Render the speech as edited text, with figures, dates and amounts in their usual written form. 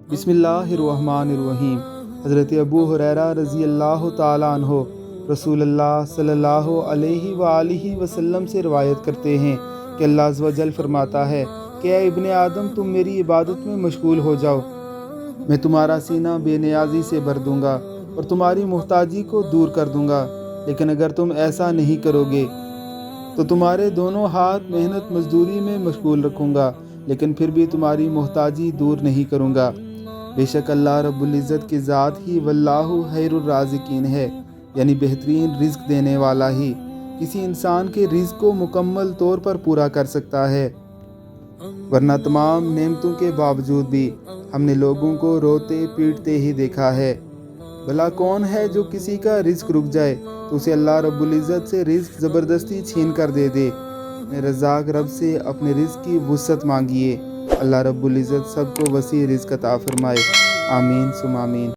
بسم اللہ الرحمن الرحیم۔ حضرت ابو ہریرہ رضی اللہ تعالیٰ عنہ رسول اللہ صلی اللہ علیہ وآلہ وسلم سے روایت کرتے ہیں کہ اللہ عز و جل فرماتا ہے کہ اے ابن آدم، تم میری عبادت میں مشغول ہو جاؤ، میں تمہارا سینہ بے نیازی سے بھر دوں گا اور تمہاری محتاجی کو دور کر دوں گا، لیکن اگر تم ایسا نہیں کرو گے تو تمہارے دونوں ہاتھ محنت مزدوری میں مشغول رکھوں گا، لیکن پھر بھی تمہاری محتاجی دور نہیں کروں گا۔ بے شک اللہ رب العزت کی ذات ہی واللہ خیر الرازقین ہے، یعنی بہترین رزق دینے والا ہی کسی انسان کے رزق کو مکمل طور پر پورا کر سکتا ہے، ورنہ تمام نعمتوں کے باوجود بھی ہم نے لوگوں کو روتے پیٹتے ہی دیکھا ہے۔ بھلا کون ہے جو کسی کا رزق رک جائے تو اسے اللہ رب العزت سے رزق زبردستی چھین کر دے دے؟ میں رزاق رب سے اپنے رزق کی وسعت مانگیے، اللہ رب العزت سب کو وسیع رزق عطا فرمائے، آمین ثم آمین۔